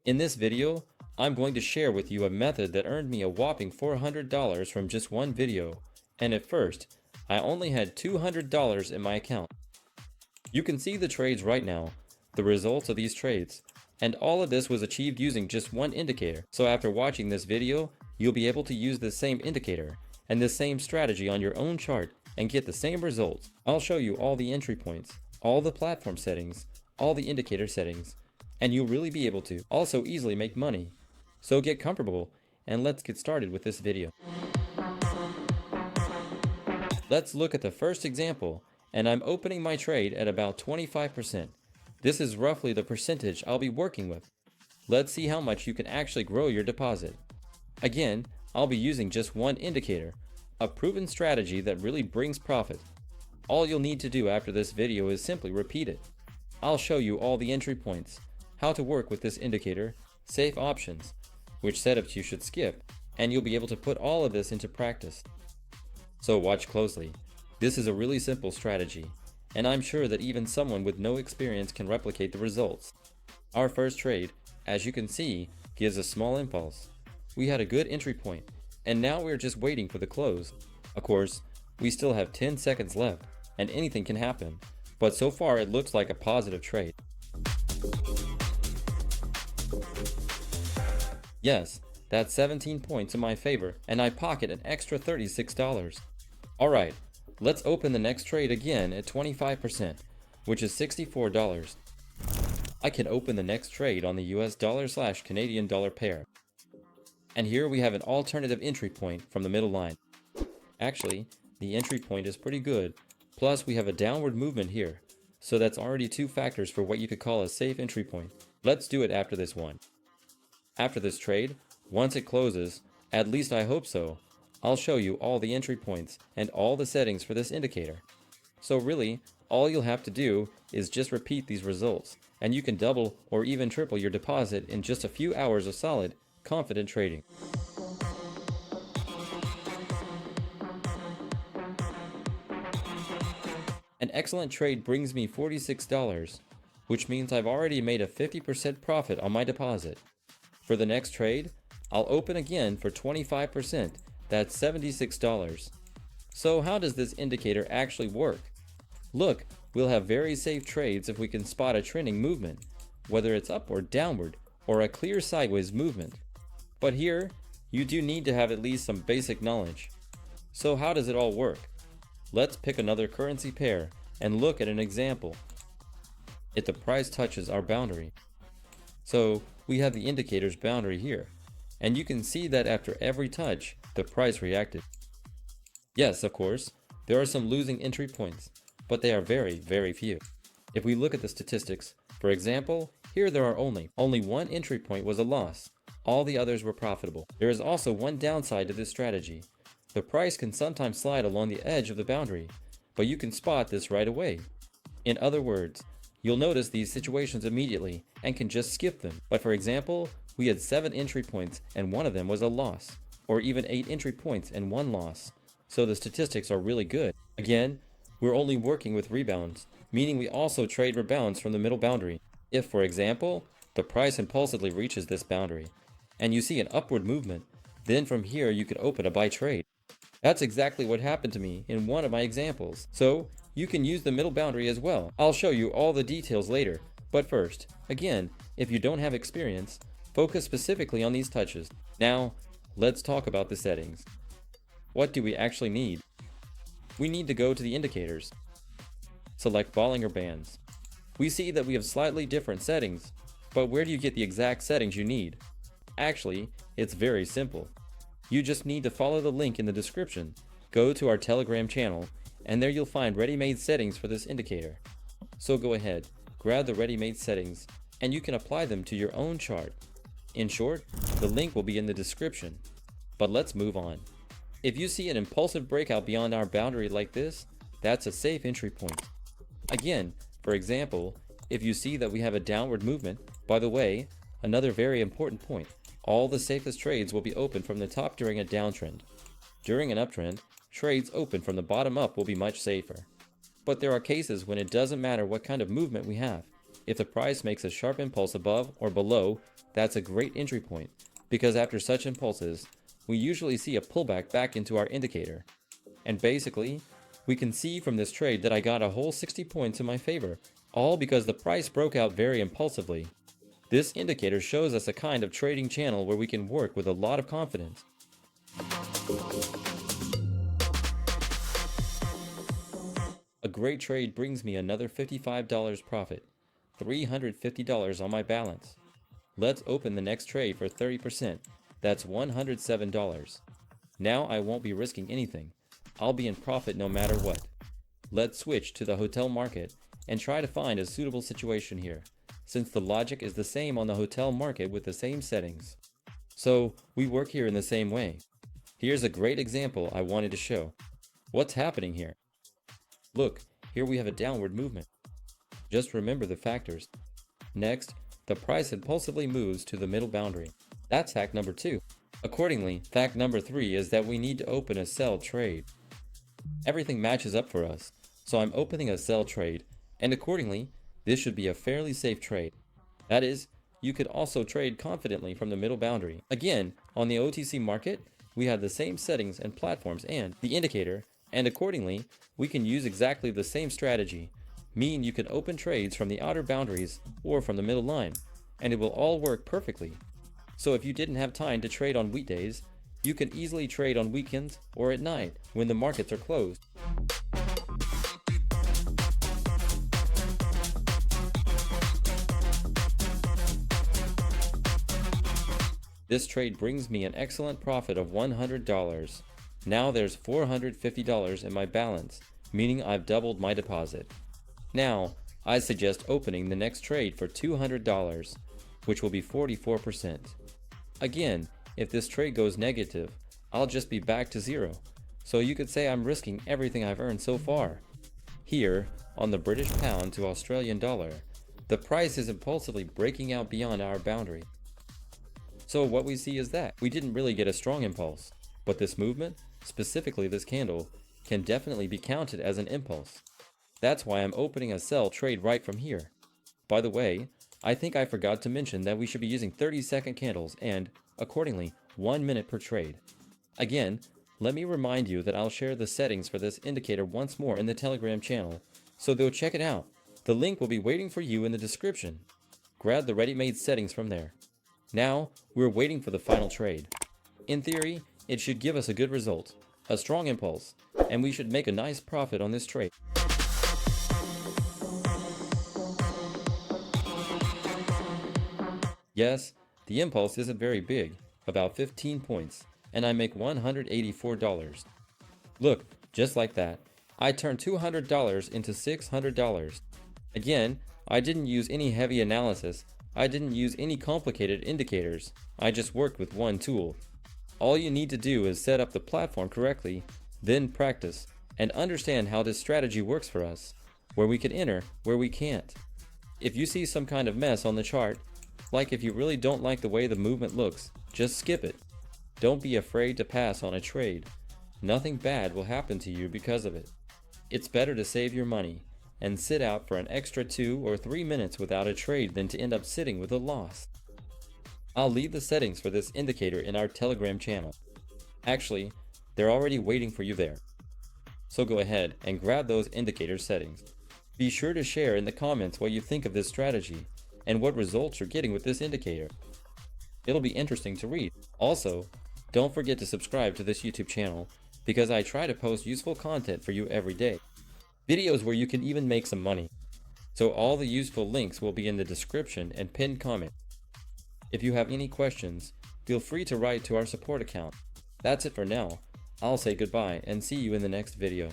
In this video, I'm going to share with you a method that earned me a whopping $400 from just one video, and at first, I only had $200 in my account. You can see the trades right now, the results of these trades, and all of this was achieved using just one indicator. So after watching this video, you'll be able to use this same indicator and this same strategy on your own chart and get the same results. I'll show you all the entry points, all the platform settings, all the indicator settings, and you'll really be able to also easily make money. So get comfortable and let's get started with this video. Let's look at the first example, and I'm opening my trade at about 25%. This is roughly the percentage I'll be working with. Let's see how much you can actually grow your deposit. Again, I'll be using just one indicator, a proven strategy that really brings profit. All you'll need to do after this video is simply repeat it. I'll show you all the entry points, how to work with this indicator, safe options, which setups you should skip, and you'll be able to put all of this into practice. So watch closely. This is a really simple strategy, and I'm sure that even someone with no experience can replicate the results. Our first trade, as you can see, gives a small impulse. We had a good entry point, and now we're just waiting for the close. Of course, we still have 10 seconds left, and anything can happen, but so far it looks like a positive trade. Yes, that's 17 points in my favor, and I pocket an extra $36. Alright, let's open the next trade again at 25%, which is $64. I can open the next trade on the US dollar/Canadian dollar pair. And here we have an alternative entry point from the middle line. Actually, the entry point is pretty good, plus we have a downward movement here, so that's already two factors for what you could call a safe entry point. Let's do it after this one. After this trade, once it closes, at least I hope so, I'll show you all the entry points and all the settings for this indicator. So really, all you'll have to do is just repeat these results, and you can double or even triple your deposit in just a few hours of solid, confident trading. An excellent trade brings me $46, which means I've already made a 50% profit on my deposit. For the next trade, I'll open again for 25%, that's $76. So how does this indicator actually work? Look, we'll have very safe trades if we can spot a trending movement, whether it's up or downward, or a clear sideways movement. But here, you do need to have at least some basic knowledge. So how does it all work? Let's pick another currency pair and look at an example. If the price touches our boundary. So we have the indicator's boundary here, and you can see that after every touch, the price reacted. Yes, of course, there are some losing entry points, but they are very, very few. If we look at the statistics, for example, here there are only one entry point was a loss. All the others were profitable. There is also one downside to this strategy. The price can sometimes slide along the edge of the boundary, but you can spot this right away. In other words, you'll notice these situations immediately and can just skip them. But for example, we had 7 entry points and one of them was a loss, or even 8 entry points and 1 loss. So the statistics are really good. Again, we're only working with rebounds, meaning we also trade rebounds from the middle boundary. If, for example, the price impulsively reaches this boundary, and you see an upward movement, then from here you could open a buy trade. That's exactly what happened to me in one of my examples. So you can use the middle boundary as well. I'll show you all the details later, but first, again, if you don't have experience, focus specifically on these touches. Now, let's talk about the settings. What do we actually need? We need to go to the indicators. Select Bollinger Bands. We see that we have slightly different settings, but where do you get the exact settings you need? Actually, it's very simple. You just need to follow the link in the description, go to our Telegram channel, and there you'll find ready-made settings for this indicator. So go ahead, grab the ready-made settings, and you can apply them to your own chart. In short, the link will be in the description. But let's move on. If you see an impulsive breakout beyond our boundary like this, that's a safe entry point. Again, for example, if you see that we have a downward movement, by the way, another very important point, all the safest trades will be open from the top during a downtrend. During an uptrend, trades open from the bottom up will be much safer. But there are cases when it doesn't matter what kind of movement we have. If the price makes a sharp impulse above or below, that's a great entry point, because after such impulses, we usually see a pullback back into our indicator. And basically, we can see from this trade that I got a whole 60 points in my favor, all because the price broke out very impulsively. This indicator shows us a kind of trading channel where we can work with a lot of confidence. A great trade brings me another $55 profit, $350 on my balance. Let's open the next trade for 30%, that's $107. Now I won't be risking anything, I'll be in profit no matter what. Let's switch to the hotel market and try to find a suitable situation here, since the logic is the same on the hotel market with the same settings. So we work here in the same way. Here's a great example I wanted to show. What's happening here? Look, here we have a downward movement. Just remember the factors. Next, the price impulsively moves to the middle boundary. That's hack number 2. Accordingly, fact number 3 is that we need to open a sell trade. Everything matches up for us, so I'm opening a sell trade, and accordingly, this should be a fairly safe trade. That is, you could also trade confidently from the middle boundary. Again, on the OTC market, we have the same settings and platforms and the indicator, and accordingly, we can use exactly the same strategy, meaning you can open trades from the outer boundaries or from the middle line, and it will all work perfectly. So if you didn't have time to trade on weekdays, you can easily trade on weekends or at night when the markets are closed. This trade brings me an excellent profit of $100. Now there's $450 in my balance, meaning I've doubled my deposit. Now, I suggest opening the next trade for $200, which will be 44%. Again, if this trade goes negative, I'll just be back to zero. So you could say I'm risking everything I've earned so far. Here, on the British pound to Australian dollar, the price is impulsively breaking out beyond our boundary. So what we see is that we didn't really get a strong impulse, but this movement, specifically this candle, can definitely be counted as an impulse. That's why I'm opening a sell trade right from here. By the way, I think I forgot to mention that we should be using 30-second candles and, accordingly, 1 minute per trade. Again, let me remind you that I'll share the settings for this indicator once more in the Telegram channel, so go check it out. The link will be waiting for you in the description. Grab the ready-made settings from there. Now, we're waiting for the final trade. In theory, it should give us a good result, a strong impulse, and we should make a nice profit on this trade. Yes, the impulse isn't very big, about 15 points, and I make $184. Look, just like that, I turned $200 into $600. Again, I didn't use any heavy analysis, I didn't use any complicated indicators, I just worked with one tool. All you need to do is set up the platform correctly, then practice, and understand how this strategy works for us, where we can enter, where we can't. If you see some kind of mess on the chart, like if you really don't like the way the movement looks, just skip it. Don't be afraid to pass on a trade. Nothing bad will happen to you because of it. It's better to save your money and sit out for an extra 2 or 3 minutes without a trade than to end up sitting with a loss. I'll leave the settings for this indicator in our Telegram channel. Actually, they're already waiting for you there. So go ahead and grab those indicator settings. Be sure to share in the comments what you think of this strategy and what results you're getting with this indicator. It'll be interesting to read. Also, don't forget to subscribe to this YouTube channel because I try to post useful content for you every day. Videos where you can even make some money. So all the useful links will be in the description and pinned comment. If you have any questions, feel free to write to our support account. That's it for now. I'll say goodbye and see you in the next video.